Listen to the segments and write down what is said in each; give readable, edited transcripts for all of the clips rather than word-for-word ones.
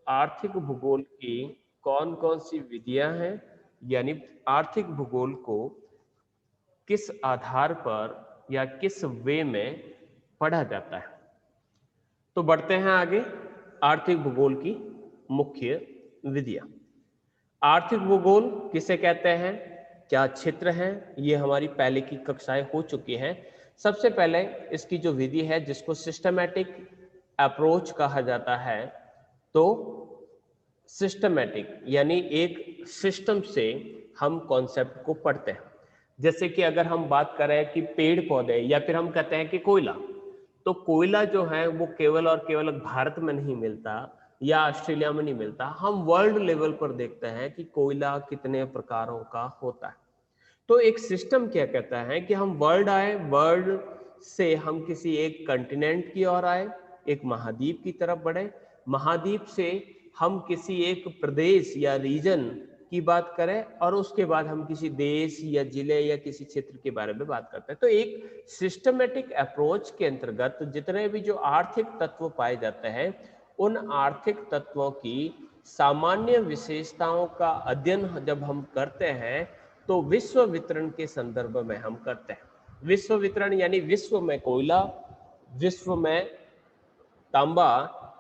आर्थिक भूगोल की कौन कौन सी विधियां हैं, यानी आर्थिक भूगोल को किस आधार पर या किस वे में पढ़ा जाता है। तो बढ़ते हैं आगे। आर्थिक भूगोल की मुख्य विधियां। आर्थिक भूगोल किसे कहते हैं, क्या क्षेत्र हैं, ये हमारी पहले की कक्षाएं हो चुकी हैं। सबसे पहले इसकी जो विधि है जिसको सिस्टमैटिक अप्रोच कहा जाता है, तो सिस्टमैटिक यानी एक सिस्टम से हम कॉन्सेप्ट को पढ़ते हैं। जैसे कि अगर हम बात करें कि पेड़ पौधे या फिर हम कहते हैं कि कोयला, तो कोयला जो है वो केवल और केवल भारत में नहीं मिलता या ऑस्ट्रेलिया में नहीं मिलता, हम वर्ल्ड लेवल पर देखते हैं कि कोयला कितने प्रकारों का होता है। तो एक सिस्टम क्या कहता है कि हम वर्ल्ड आए, वर्ल्ड से हम किसी एक कंटिनेंट की ओर आए, एक महाद्वीप की तरफ बढ़े, महाद्वीप से हम किसी एक प्रदेश या रीजन की बात करें और उसके बाद हम किसी देश या जिले या किसी क्षेत्र के बारे में बात करते हैं। तो एक सिस्टमेटिक अप्रोच के अंतर्गत जितने भी जो आर्थिक तत्व पाए जाते हैं, उन आर्थिक तत्वों की सामान्य विशेषताओं का अध्ययन जब हम करते हैं तो विश्व वितरण के संदर्भ में हम करते हैं। विश्व वितरण यानी विश्व में कोयला, विश्व में तांबा,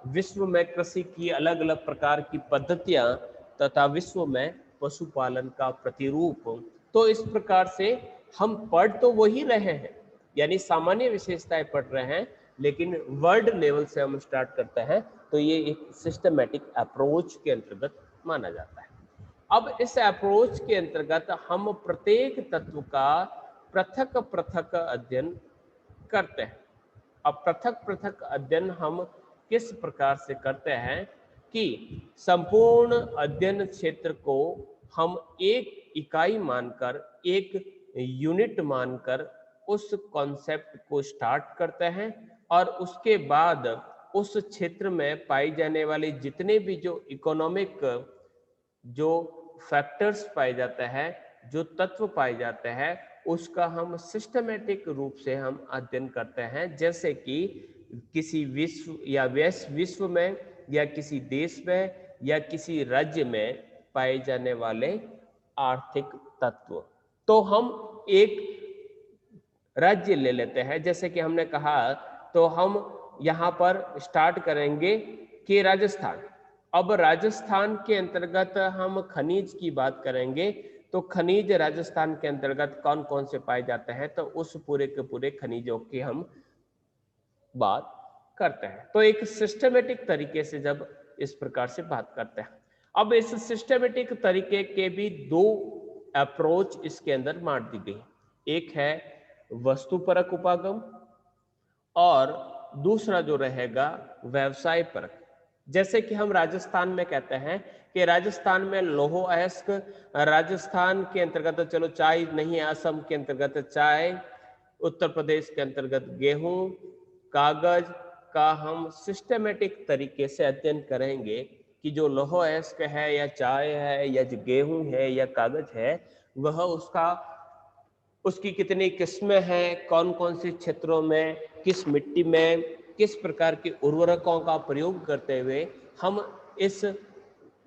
विश्व में कृषि की अलग अलग प्रकार की पद्धतियां तथा विश्व में पशुपालन का प्रतिरूप। तो इस प्रकार से हम पढ़ तो वही रहे हैं, यानी सामान्य विशेषताएं पढ़ रहे हैं, लेकिन वर्ल्ड लेवल से हम स्टार्ट करते हैं, तो ये एक सिस्टमैटिक अप्रोच के अंतर्गत माना जाता है। अब इस अप्रोच के अंतर्गत हम प्रत्येक तत्व का पृथक पृथक अध्ययन करते हैं। अब पृथक पृथक अध्ययन हम किस प्रकार से करते हैं कि संपूर्ण अध्ययन क्षेत्र को हम एक इकाई मानकर, एक यूनिट मानकर उस कॉन्सेप्ट को स्टार्ट करते हैं और उसके बाद उस क्षेत्र में पाई जाने वाली जितने भी जो इकोनॉमिक जो फैक्टर्स पाए जाते हैं, जो तत्व पाए जाते हैं, उसका हम सिस्टमेटिक रूप से हम अध्ययन करते हैं। जैसे कि किसी विश्व या विश्व में या किसी देश में या किसी राज्य में पाए जाने वाले आर्थिक तत्व। तो हम एक राज्य ले लेते हैं, जैसे कि हमने कहा, तो हम यहाँ पर स्टार्ट करेंगे कि राजस्थान। अब राजस्थान के अंतर्गत हम खनिज की बात करेंगे, तो खनिज राजस्थान के अंतर्गत कौन कौन से पाए जाते हैं, तो उस पूरे के पूरे खनिजों की हम बात करते हैं। तो एक सिस्टमेटिक तरीके से जब इस प्रकार से बात करते हैं, अब इस सिस्टमेटिक तरीके के भी दो अप्रोच इसके अंदर मार दी गई। एक है वस्तुपरक उपागम और दूसरा जो रहेगा व्यवसाय परक। जैसे कि हम राजस्थान में कहते हैं कि राजस्थान में लौह अयस्क, राजस्थान के अंतर्गत चलो चाय नहीं है, असम के अंतर्गत चाय, उत्तर प्रदेश के अंतर्गत गेहूं, कागज का हम सिस्टमेटिक तरीके से अध्ययन करेंगे कि जो लौह अयस्क है या चाय है या जो गेहूं है या कागज है, वह उसकी कितनी किस्में हैं, कौन कौन से क्षेत्रों में, किस मिट्टी में, किस प्रकार के उर्वरकों का प्रयोग करते हुए हम इस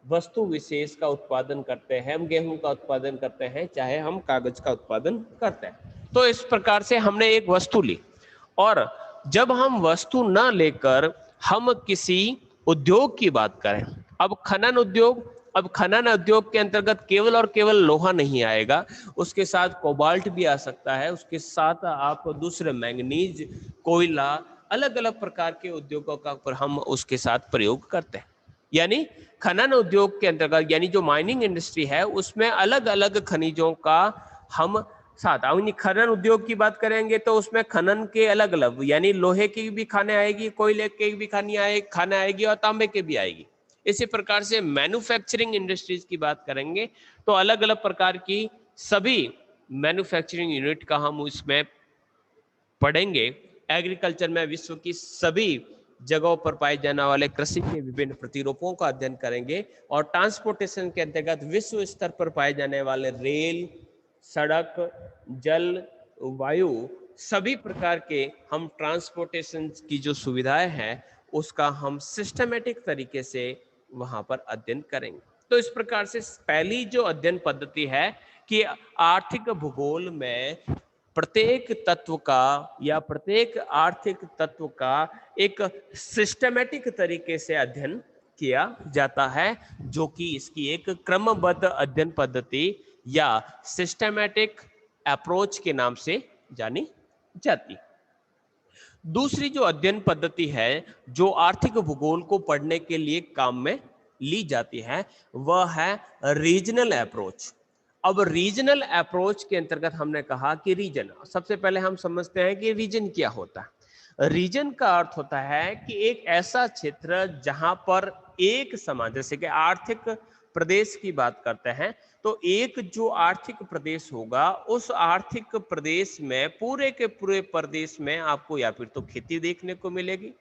वस्तु विशेष का उत्पादन करते हैं। हम गेहूं का उत्पादन करते हैं, चाहे हम कागज का उत्पादन करते हैं। तो इस प्रकार से हमने एक वस्तु ली, और जब हम वस्तु न लेकर हम किसी उद्योग की बात करें, अब खनन उद्योग, अब खनन उद्योग के अंतर्गत केवल और केवल लोहा नहीं आएगा, उसके साथ कोबाल्ट भी आ सकता है, उसके साथ आप दूसरे मैंगनीज, कोयला, अलग अलग प्रकार के उद्योगों का पर हम उसके साथ प्रयोग करते हैं। यानी खनन उद्योग के अंतर्गत, यानी जो माइनिंग इंडस्ट्री है, उसमें अलग अलग खनिजों का हम साथ, खनन उद्योग की बात करेंगे तो उसमें खनन के अलग अलग, यानी लोहे की भी खाने आएगी, कोयले की भी खाने आएगी और तांबे के भी आएगी। इसी प्रकार से मैन्युफैक्चरिंग इंडस्ट्रीज की बात करेंगे तो अलग अलग प्रकार की सभी मैन्युफैक्चरिंग यूनिट का हम इसमें पढ़ेंगे। एग्रीकल्चर में विश्व की सभी जगहों पर पाए जाने वाले कृषि के विभिन्न प्रतिरूपों का अध्ययन करेंगे, और ट्रांसपोर्टेशन के अंतर्गत विश्व स्तर पर पाए जाने वाले रेल, सड़क, जल, वायु, सभी प्रकार के हम ट्रांसपोर्टेशन की जो सुविधाएं हैं उसका हम सिस्टमेटिक तरीके से वहां पर अध्ययन करेंगे। तो इस प्रकार से पहली जो अध्ययन पद्धति है कि आर्थिक भूगोल में प्रत्येक तत्व का या प्रत्येक आर्थिक तत्व का एक सिस्टमेटिक तरीके से अध्ययन किया जाता है, जो कि इसकी एक क्रमबद्ध अध्ययन पद्धति या सिस्टमेटिक अप्रोच के नाम से जानी जाती है। दूसरी जो अध्ययन पद्धति है जो आर्थिक भूगोल को पढ़ने के लिए काम में ली जाती है, वह है रीजनल अप्रोच। अब रीजनल अप्रोच के अंतर्गत हमने कहा कि रीजन, सबसे पहले हम समझते हैं कि रीजन क्या होता है। रीजन का अर्थ होता है कि एक ऐसा क्षेत्र जहां पर एक समान, जैसे कि आर्थिक प्रदेश की बात करते हैं, तो एक जो आर्थिक प्रदेश होगा उस आर्थिक प्रदेश में पूरे के पूरे प्रदेश में आपको या फिर तो खेती देखने को मिलेगी,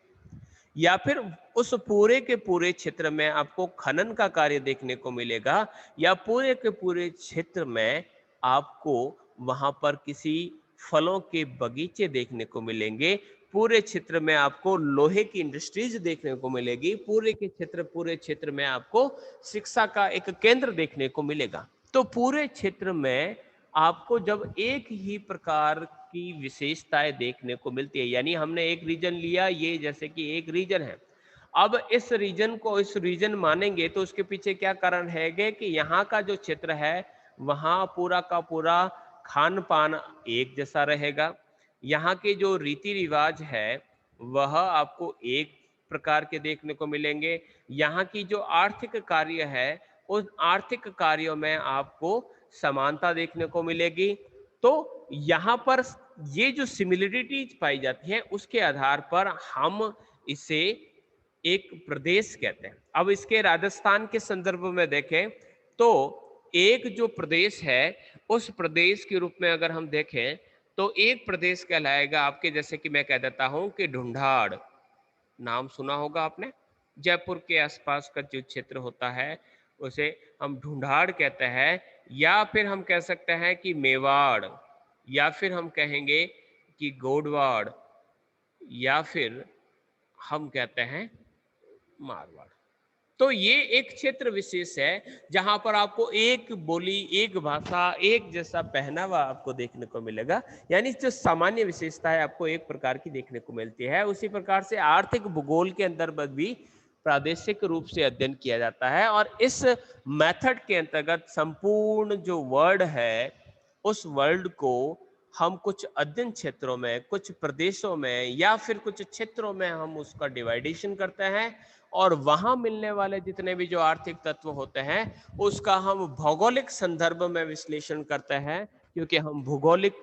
या फिर उस पूरे के पूरे क्षेत्र में आपको खनन का कार्य देखने को मिलेगा, या पूरे के पूरे क्षेत्र में आपको वहां पर किसी फलों के बगीचे देखने को मिलेंगे, पूरे क्षेत्र में आपको लोहे की इंडस्ट्रीज देखने को मिलेगी, पूरे क्षेत्र में आपको शिक्षा का एक केंद्र देखने को मिलेगा। तो पूरे क्षेत्र में आपको जब एक ही प्रकार की विशेषताएं देखने को मिलती है, यानी हमने एक रीजन लिया, ये जैसे कि एक रीजन है, अब इस रीजन को इस रीजन मानेंगे तो उसके पीछे क्या कारण है कि यहाँ का जो क्षेत्र है वहाँ पूरा का पूरा खान पान एक जैसा रहेगा, यहाँ के जो रीति रिवाज है वह आपको एक प्रकार के देखने को मिलेंगे, यहाँ की जो आर्थिक कार्य है उन आर्थिक कार्यों में आपको समानता देखने को मिलेगी। तो यहाँ पर ये जो सिमिलरिटीज पाई जाती है उसके आधार पर हम इसे एक प्रदेश कहते हैं। अब इसके राजस्थान के संदर्भ में देखें तो एक जो प्रदेश है उस प्रदेश के रूप में अगर हम देखें तो एक प्रदेश कहलाएगा आपके, जैसे कि मैं कह देता हूं कि ढूंढाड़, नाम सुना होगा आपने, जयपुर के आसपास का जो क्षेत्र होता है उसे हम ढूंढाड़ कहते हैं, या फिर हम कह सकते हैं कि मेवाड़, या फिर हम कहेंगे कि गोडवाड़, या फिर हम कहते हैं मारवाड़। तो ये एक क्षेत्र विशेष है जहां पर आपको एक बोली, एक भाषा, एक जैसा पहनावा आपको देखने को मिलेगा, यानी जो सामान्य विशेषता है आपको एक प्रकार की देखने को मिलती है। उसी प्रकार से आर्थिक भूगोल के अंतर्गत भी प्रादेशिक रूप से अध्ययन किया जाता है, और इस मेथड के अंतर्गत संपूर्ण जो वर्ल्ड है उस वर्ल्ड को हम कुछ अध्ययन क्षेत्रों में, कुछ प्रदेशों में या फिर कुछ क्षेत्रों में हम उसका डिवाइडेशन करते हैं, और वहां मिलने वाले जितने भी जो आर्थिक तत्व होते हैं उसका हम भौगोलिक संदर्भ में विश्लेषण करते हैं, क्योंकि हम भूगोलिक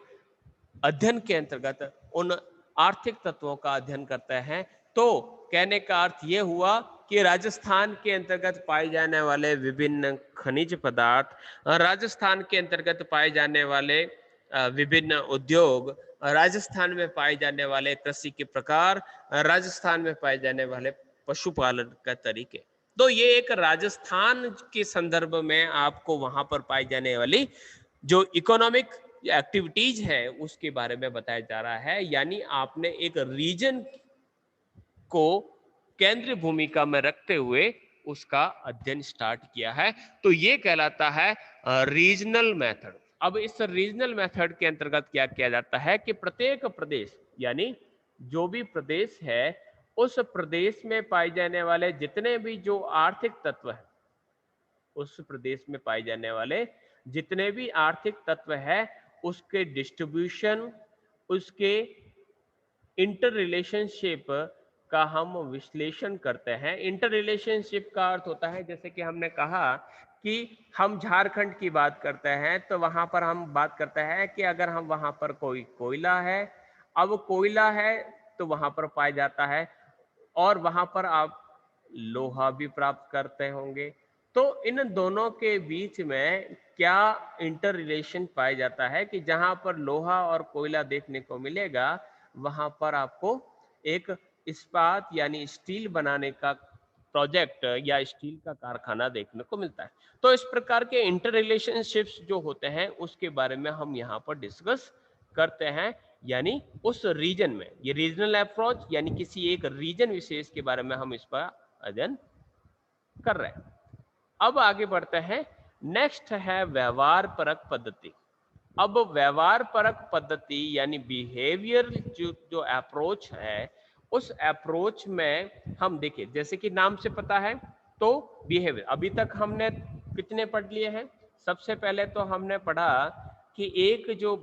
अध्ययन के अंतर्गत उन आर्थिक तत्वों का अध्ययन करते हैं। तो कहने का अर्थ यह हुआ कि राजस्थान के अंतर्गत पाए जाने वाले विभिन्न खनिज पदार्थ, राजस्थान के अंतर्गत पाए जाने वाले विभिन्न उद्योग, राजस्थान में पाए जाने वाले कृषि के प्रकार, राजस्थान में पाए जाने वाले पशुपालन का तरीके, तो ये एक राजस्थान के संदर्भ में आपको वहां पर पाई जाने वाली जो इकोनॉमिक एक्टिविटीज है उसके बारे में बताया जा रहा है। यानी आपने एक रीजन को केंद्रीय भूमिका में रखते हुए उसका अध्ययन स्टार्ट किया है, तो ये कहलाता है रीजनल मेथड। अब इस रीजनल मेथड के अंतर्गत क्या किया जाता है कि प्रत्येक प्रदेश, यानी जो भी प्रदेश है उस प्रदेश में पाए जाने वाले जितने भी जो आर्थिक तत्व है, उस प्रदेश में पाए जाने वाले जितने भी आर्थिक तत्व है उसके डिस्ट्रीब्यूशन, उसके इंटर रिलेशनशिप का हम विश्लेषण करते हैं। इंटर रिलेशनशिप का अर्थ होता है, जैसे कि हमने कहा कि हम झारखंड की बात करते हैं तो वहां पर हम बात करते हैं कि अगर हम वहां पर कोई कोयला है, अब कोयला है तो वहां पर पाया जाता है, और वहां पर आप लोहा भी प्राप्त करते होंगे। तो इन दोनों के बीच में क्या इंटर रिलेशन पाया जाता है कि जहां पर लोहा और कोयला देखने को मिलेगा वहां पर आपको एक इस्पात यानी स्टील बनाने का प्रोजेक्ट या स्टील का कारखाना देखने को मिलता है। तो इस प्रकार के इंटर रिलेशनशिप्स जो होते हैं उसके बारे में हम यहाँ पर डिस्कस करते हैं, यानी उस रीजन में, ये रीजनल अप्रोच यानी किसी एक रीजन विशेष के बारे में हम इस पर अध्ययन कर रहे हैं। अब आगे बढ़ते हैं, नेक्स्ट है व्यवहार परक पद्धति। अब व्यवहार परक पद्धति यानी बिहेवियर जो अप्रोच है, उस अप्रोच में हम देखिए, जैसे कि नाम से पता है तो बिहेवियर, अभी तक हमने कितने पढ़ लिए हैं? सबसे पहले तो हमने पढ़ा कि एक जो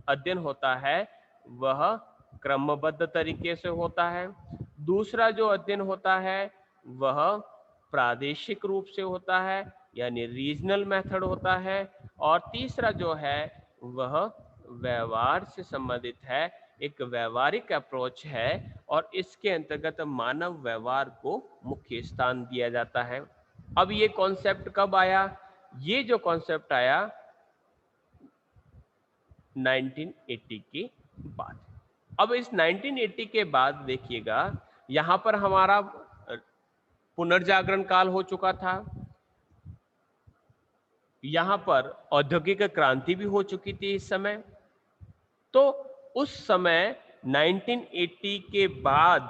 अध्ययन होता है वह क्रमबद्ध तरीके से होता है, दूसरा जो अध्ययन होता है वह प्रादेशिक रूप से होता है यानी रीजनल मेथड होता है, और तीसरा जो है वह व्यवहार से संबंधित है, एक व्यवहारिक अप्रोच है, और इसके अंतर्गत मानव व्यवहार को मुख्य स्थान दिया जाता है। अब ये कॉन्सेप्ट कब आया? ये जो कॉन्सेप्ट आया 1980 के बाद। अब इस 1980 के बाद देखिएगा, यहां पर हमारा पुनर्जागरण काल हो चुका था, यहां पर औद्योगिक क्रांति भी हो चुकी थी इस समय। तो उस समय 1980 के बाद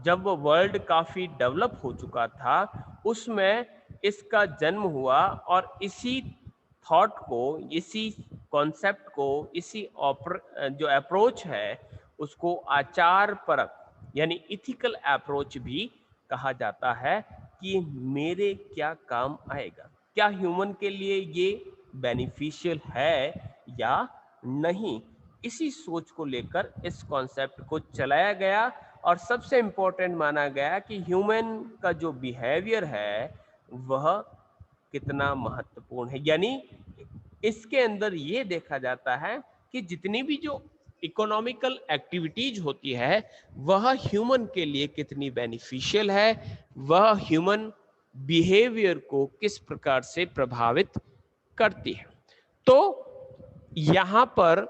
जब वर्ल्ड काफी डेवलप हो चुका था, उसमें इसका जन्म हुआ, और इसी थॉट को, इसी कॉन्सेप्ट को, इसी जो अप्रोच है उसको आचार परक यानी इथिकल अप्रोच भी कहा जाता है, कि मेरे क्या काम आएगा, क्या ह्यूमन के लिए ये बेनिफिशियल है या नहीं। इसी सोच को लेकर इस कॉन्सेप्ट को चलाया गया, और सबसे इंपॉर्टेंट माना गया कि ह्यूमन का जो बिहेवियर है वह कितना महत्वपूर्ण है। यानी इसके अंदर ये देखा जाता है कि जितनी भी जो इकोनॉमिकल एक्टिविटीज होती है वह ह्यूमन के लिए कितनी बेनिफिशियल है, वह ह्यूमन बिहेवियर को किस प्रकार से प्रभावित करती है। तो यहां पर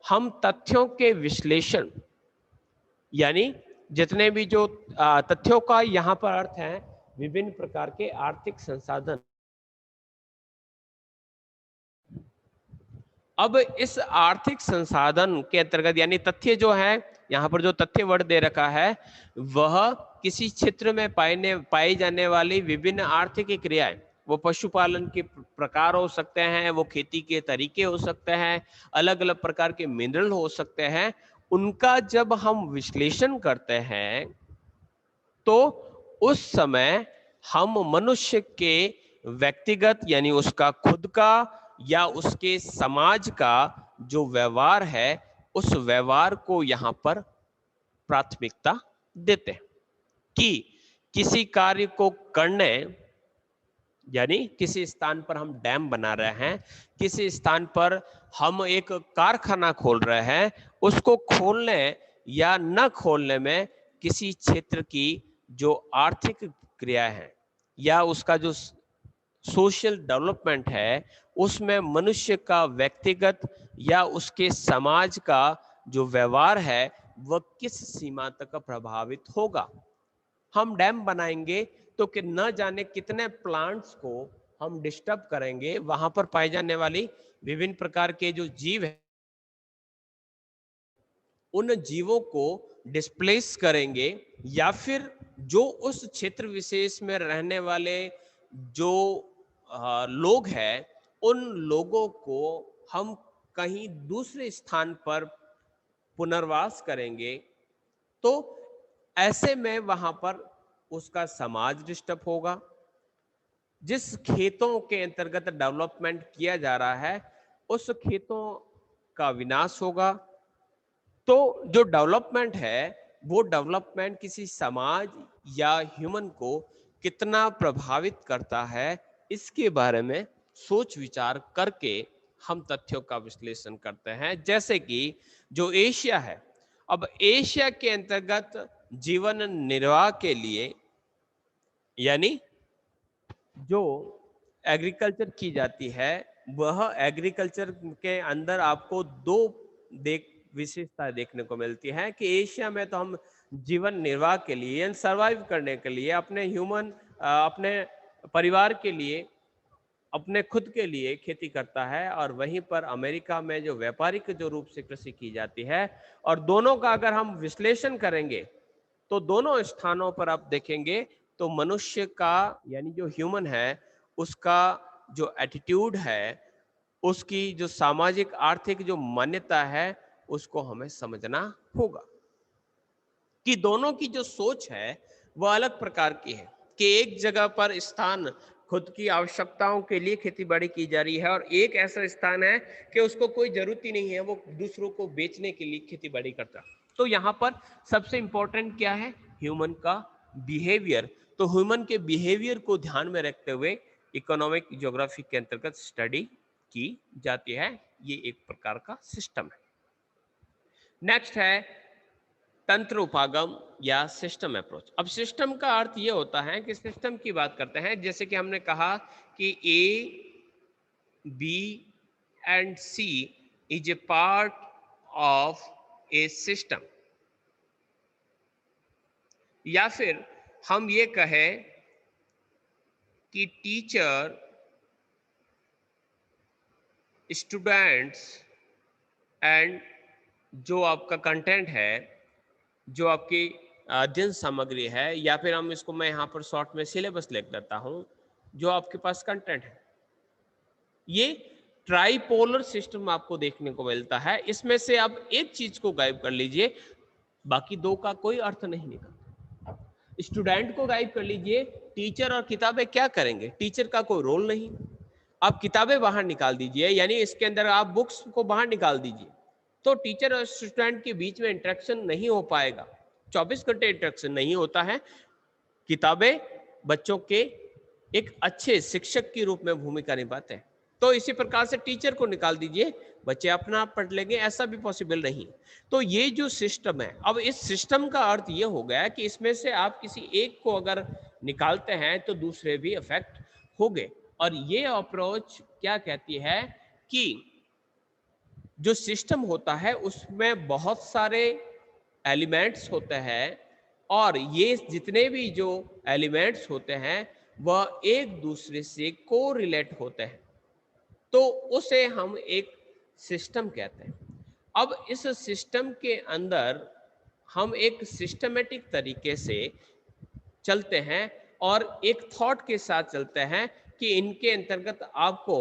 हम तथ्यों के विश्लेषण, यानी जितने भी जो तथ्यों का यहां पर अर्थ है विभिन्न प्रकार के आर्थिक संसाधन। अब इस आर्थिक संसाधन के अंतर्गत यानी तथ्य जो है, यहाँ पर जो तथ्य वर्ड दे रखा है वह किसी क्षेत्र में पाई जाने वाली विभिन्न आर्थिक क्रियाएं, वो पशुपालन के प्रकार हो सकते हैं, वो खेती के तरीके हो सकते हैं, अलग अलग प्रकार के मिनरल हो सकते हैं, उनका जब हम विश्लेषण करते हैं तो उस समय हम मनुष्य के व्यक्तिगत यानी उसका खुद का या उसके समाज का जो व्यवहार है उस व्यवहार को यहां पर प्राथमिकता देते हैं, कि किसी कार्य को करने, यानी किसी स्थान पर हम डैम बना रहे हैं, किसी स्थान पर हम एक कारखाना खोल रहे हैं, उसको खोलने या न खोलने में किसी क्षेत्र की जो आर्थिक क्रिया है या उसका जो सोशल डेवलपमेंट है उसमें मनुष्य का व्यक्तिगत या उसके समाज का जो व्यवहार है वह किस सीमा तक प्रभावित होगा। हम डैम बनाएंगे तो कि न जाने कितने प्लांट्स को हम डिस्टर्ब करेंगे, वहां पर पाई जाने वाली विभिन्न प्रकार के जो जीव है उन जीवों को डिस्प्लेस करेंगे, या फिर जो उस क्षेत्र विशेष में रहने वाले जो लोग हैं उन लोगों को हम कहीं दूसरे स्थान पर पुनर्वास करेंगे, तो ऐसे में वहां पर उसका समाज डिस्टर्ब होगा। जिस खेतों के अंतर्गत डेवलपमेंट किया जा रहा है उस खेतों का विनाश होगा। तो जो डेवलपमेंट है वो डेवलपमेंट किसी समाज या ह्यूमन को कितना प्रभावित करता है, इसके बारे में सोच विचार करके हम तथ्यों का विश्लेषण करते हैं। जैसे कि जो एशिया है, अब एशिया के अंतर्गत जीवन निर्वाह के लिए यानी जो एग्रीकल्चर की जाती है वह एग्रीकल्चर के अंदर आपको दो विशेषता देखने को मिलती है, कि एशिया में तो हम जीवन निर्वाह के लिए, सरवाइव करने के लिए, अपने अपने परिवार के लिए, अपने खुद के लिए खेती करता है, और वहीं पर अमेरिका में जो व्यापारिक जो रूप से कृषि की जाती है। और दोनों का अगर हम विश्लेषण करेंगे तो दोनों स्थानों पर आप देखेंगे तो मनुष्य का यानी जो ह्यूमन है उसका जो एटीट्यूड है, उसकी जो सामाजिक आर्थिक जो मान्यता है, उसको हमें समझना होगा कि दोनों की जो सोच है वह अलग प्रकार की है। कि एक जगह पर स्थान खुद की आवश्यकताओं के लिए खेतीबाड़ी की जा रही है और एक ऐसा स्थान है कि उसको कोई जरूरत ही नहीं है, वो दूसरों को बेचने के लिए खेतीबाड़ी करता। तो यहाँ पर सबसे इंपॉर्टेंट क्या है? ह्यूमन का बिहेवियर। तो ह्यूमन के बिहेवियर को ध्यान में रखते हुए इकोनॉमिक ज्योग्राफी के अंतर्गत स्टडी की जाती है। ये एक प्रकार का सिस्टम है। नेक्स्ट है तंत्र उपागम या सिस्टम अप्रोच। अब सिस्टम का अर्थ यह होता है कि सिस्टम की बात करते हैं, जैसे कि हमने कहा कि A, B and C is a part of a system, या फिर हम ये कहें कि टीचर, स्टूडेंट्स एंड जो आपका कंटेंट है, जो आपकी अध्ययन सामग्री है, या फिर हम इसको मैं यहाँ पर शॉर्ट में सिलेबस लिख देता हूँ, जो आपके पास कंटेंट है, ये ट्राइपोलर सिस्टम आपको देखने को मिलता है। इसमें से आप एक चीज को गायब कर लीजिए, बाकी दो का कोई अर्थ नहीं निकलता। स्टूडेंट को गायब कर लीजिए, टीचर और किताबें क्या करेंगे? टीचर का कोई रोल नहीं। आप किताबें बाहर निकाल दीजिए, यानी इसके अंदर आप बुक्स को बाहर निकाल दीजिए, तो टीचर और स्टूडेंट के बीच में इंटरेक्शन नहीं हो पाएगा। 24 घंटे इंटरेक्शन नहीं होता है। किताबें बच्चों के एक अच्छे शिक्षक की रूप में भूमिका निभाते हैं। तो इसी प्रकार से टीचर को निकाल दीजिए, बच्चे अपना आप पढ़ लेंगे, ऐसा भी पॉसिबल नहीं। तो ये जो सिस्टम है, अब इस सिस्टम का अर्थ ये हो गया कि इसमें से आप किसी एक को अगर निकालते हैं तो दूसरे भी अफेक्ट हो गए। और ये अप्रोच क्या कहती है कि जो सिस्टम होता है उसमें बहुत सारे एलिमेंट्स होते हैं, और ये जितने भी जो एलिमेंट्स होते हैं वह एक दूसरे से कोरिलेट होते हैं, तो उसे हम एक सिस्टम कहते हैं। अब इस सिस्टम के अंदर हम एक सिस्टमेटिक तरीके से चलते हैं और एक थॉट के साथ चलते हैं कि इनके अंतर्गत आपको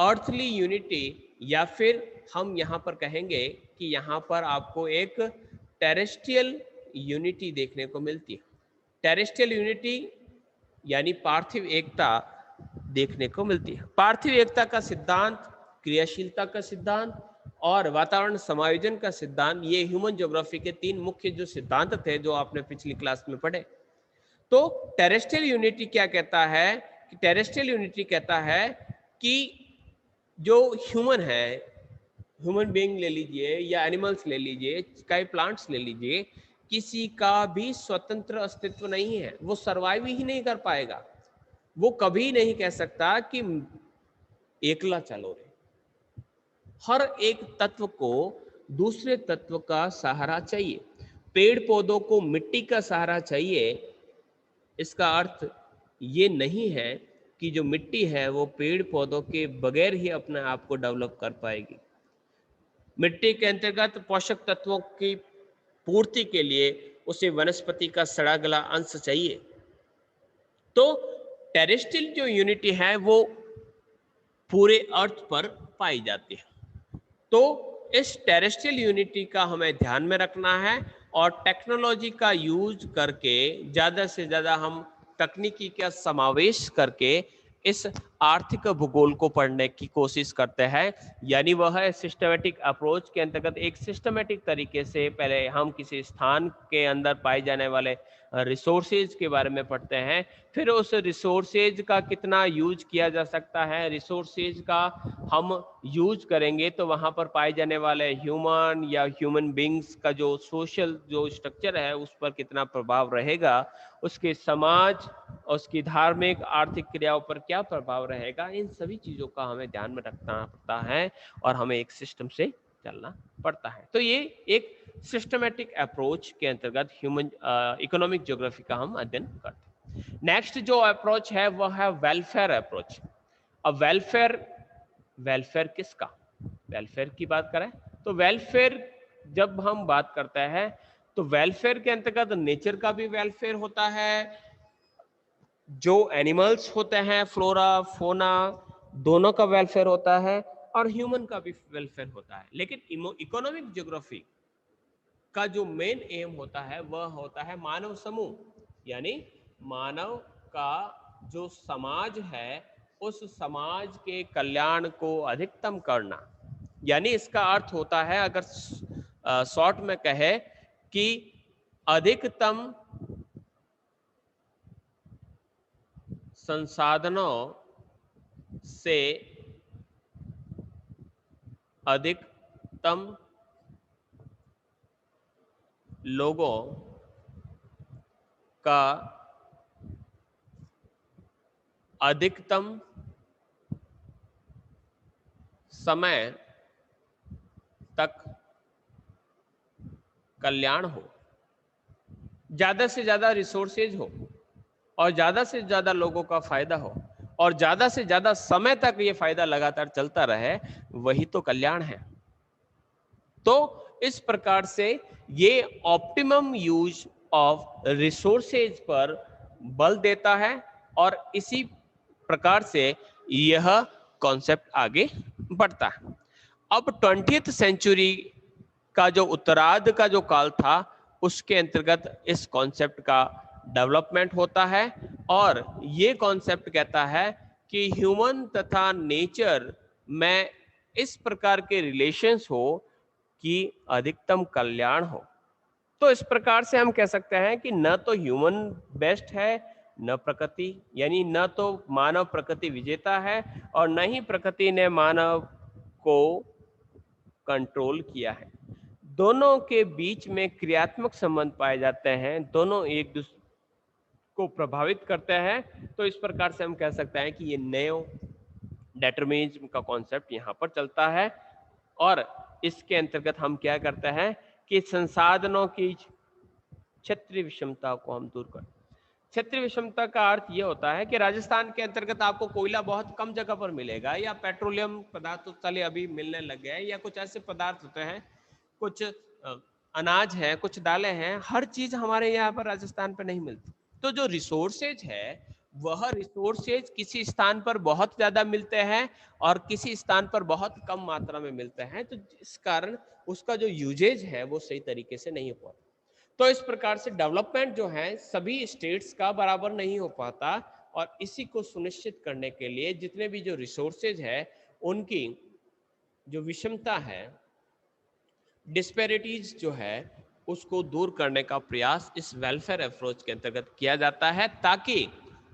अर्थली यूनिटी, या फिर हम यहाँ पर कहेंगे कि यहाँ पर आपको एक टेरेस्ट्रियल यूनिटी देखने को मिलती है। टेरेस्ट्रियल यूनिटी यानी पार्थिव एकता देखने को मिलती है। पार्थिव एकता का सिद्धांत, क्रियाशीलता का सिद्धांत और वातावरण समायोजन का सिद्धांत, ये ह्यूमन ज्योग्राफी के 3 मुख्य जो सिद्धांत थे जो आपने पिछली क्लास में पढ़े। तो टेरेस्ट्रियल यूनिटी क्या कहता है कि टेरेस्ट्रियल यूनिटी कहता है कि जो ह्यूमन है, ह्यूमन बीइंग ले लीजिए या एनिमल्स ले लीजिए, चाहे प्लांट्स ले लीजिए, किसी का भी स्वतंत्र अस्तित्व नहीं है। वो सरवाइव ही नहीं कर पाएगा। वो कभी नहीं कह सकता कि एकला चलो रे। हर एक तत्व को दूसरे तत्व का सहारा चाहिए। पेड़ पौधों को मिट्टी का सहारा चाहिए। इसका अर्थ ये नहीं है कि जो मिट्टी है वो पेड़ पौधों के बगैर ही अपने आप को डेवलप कर पाएगी। मिट्टी के अंतर्गत पोषक तत्वों की पूर्ति के लिए उसे वनस्पति का सड़ा गला अंश चाहिए। तो टेरेस्ट्रियल जो यूनिटी है वो पूरे अर्थ पर पाई जाती है। तो इस टेरेस्ट्रियल यूनिटी का हमें ध्यान में रखना है और टेक्नोलॉजी का यूज करके ज़्यादा से ज़्यादा हम तकनीकी का समावेश करके इस आर्थिक भूगोल को पढ़ने की कोशिश करते हैं। यानी वह सिस्टमेटिक अप्रोच के अंतर्गत एक सिस्टमेटिक तरीके से पहले हम किसी स्थान के अंदर पाए जाने वाले रिसोर्सेज के बारे में पढ़ते हैं, फिर उस रिसोर्सेज का कितना यूज किया जा सकता है, रिसोर्सेज का हम यूज करेंगे तो वहाँ पर पाए जाने वाले ह्यूमन या ह्यूमन बींग्स का जो सोशल जो स्ट्रक्चर है उस पर कितना प्रभाव रहेगा, उसके समाज, उसकी धार्मिक आर्थिक क्रियाओं पर क्या प्रभाव रहेगा, इन सभी चीज़ों का हमें ध्यान में रखना पड़ता है और हमें एक सिस्टम से चलना पड़ता है। तो ये एक सिस्टमेटिक अप्रोच के अंतर्गत ह्यूमन इकोनॉमिक ज्योग्राफी का हम अध्ययन करते हैं। नेक्स्ट जो अप्रोच है वह है वेलफेयर अप्रोच। अब वेलफेयर किसका? वेलफेयर की बात करें तो वेलफेयर जब हम बात करते हैं तो वेलफेयर के अंतर्गत नेचर का भी वेलफेयर होता है, जो एनिमल्स होते हैं, फ्लोरा फोना, दोनों का वेलफेयर होता है और ह्यूमन का भी वेलफेयर होता है। लेकिन इकोनॉमिक ज्योग्राफी का जो मेन एम होता है वह होता है मानव समूह, यानी मानव का जो समाज है उस समाज के कल्याण को अधिकतम करना। यानी इसका अर्थ होता है, अगर शॉर्ट में कहे, कि अधिकतम संसाधनों से अधिकतम लोगों का अधिकतम समय तक कल्याण हो, ज्यादा से ज्यादा रिसोर्सेज हो और ज्यादा से ज्यादा लोगों का फायदा हो और ज्यादा से ज्यादा समय तक ये फायदा लगातार चलता रहे, वही तो कल्याण है। तो इस प्रकार से ये ऑप्टिमम यूज ऑफ रिसोर्सेज पर बल देता है और इसी प्रकार से यह कॉन्सेप्ट आगे बढ़ता है। अब 20th सेंचुरी का जो उत्तरार्ध का जो काल था उसके अंतर्गत इस कॉन्सेप्ट का डेवलपमेंट होता है और ये कॉन्सेप्ट कहता है कि ह्यूमन तथा नेचर में इस प्रकार के रिलेशंस हो कि अधिकतम कल्याण हो। तो इस प्रकार से हम कह सकते हैं कि न तो ह्यूमन बेस्ट है, न प्रकृति, यानी न तो मानव प्रकृति विजेता है और न ही प्रकृति ने मानव को कंट्रोल किया है। दोनों के बीच में क्रियात्मक संबंध पाए जाते हैं, दोनों एक दूसरे को प्रभावित करते हैं। तो इस प्रकार से हम कह सकते हैं कि ये नेओ डेटरमिनिज्म का कॉन्सेप्ट यहाँ पर चलता है और इसके अंतर्गत हम क्या करते हैं कि संसाधनों की क्षेत्रीय विषमता को हम दूर करते हैं। क्षेत्रीय विषमता का अर्थ यह होता है कि राजस्थान के अंतर्गत आपको कोयला बहुत कम जगह पर मिलेगा या पेट्रोलियम पदार्थ तो चले अभी मिलने लग गए हैं, या कुछ ऐसे पदार्थ होते हैं, कुछ अनाज है, कुछ दालें हैं, हर चीज हमारे यहाँ पर राजस्थान पर नहीं मिलती। तो जो रिसोर्सेज है वह रिसोर्सेज किसी स्थान पर बहुत ज्यादा मिलते हैं और किसी स्थान पर बहुत कम मात्रा में मिलते हैं, तो इस कारण उसका जो यूजेज है वो सही तरीके से नहीं हो पाता। तो इस प्रकार से डेवलपमेंट जो है सभी स्टेट्स का बराबर नहीं हो पाता और इसी को सुनिश्चित करने के लिए जितने भी जो रिसोर्सेज है उनकी जो विषमता है, डिस्पैरिटीज जो है, उसको दूर करने का प्रयास इस वेलफेयर अप्रोच के अंतर्गत किया जाता है ताकि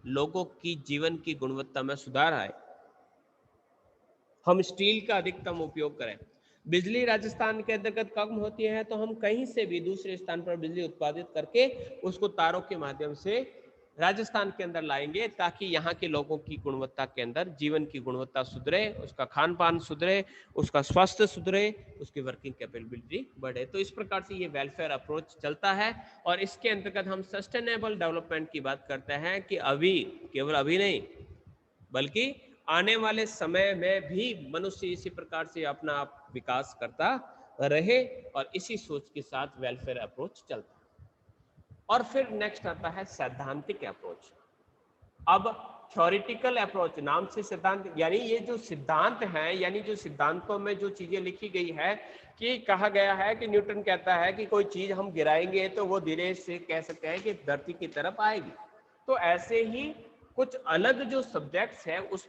लोगों की जीवन की गुणवत्ता में सुधार आए। हम स्टील का अधिकतम उपयोग करें, बिजली राजस्थान के अंतर्गत कम होती है तो हम कहीं से भी दूसरे स्थान पर बिजली उत्पादित करके उसको तारों के माध्यम से राजस्थान के अंदर लाएंगे ताकि यहाँ के लोगों की गुणवत्ता के अंदर जीवन की गुणवत्ता सुधरे, उसका खान पान सुधरे, उसका स्वास्थ्य सुधरे, उसकी वर्किंग कैपेबिलिटी बढ़े। तो इस प्रकार से ये वेलफेयर अप्रोच चलता है और इसके अंतर्गत हम सस्टेनेबल डेवलपमेंट की बात करते हैं कि अभी, केवल अभी नहीं बल्कि आने वाले समय में भी मनुष्य इसी प्रकार से अपना विकास करता रहे और इसी सोच के साथ वेलफेयर अप्रोच चलता है। और फिर नेक्स्ट आता है सैद्धांतिक अप्रोच। अब थ्योरेटिकल अप्रोच नाम से सिद्धांत, यानी ये जो सिद्धांत है, यानी जो सिद्धांतों में जो चीजें लिखी गई है कि कहा गया है कि न्यूटन कहता है कि कोई चीज हम गिराएंगे तो वो धीरे से कह सकते हैं कि धरती की तरफ आएगी। तो ऐसे ही कुछ अलग जो सब्जेक्ट्स हैं उस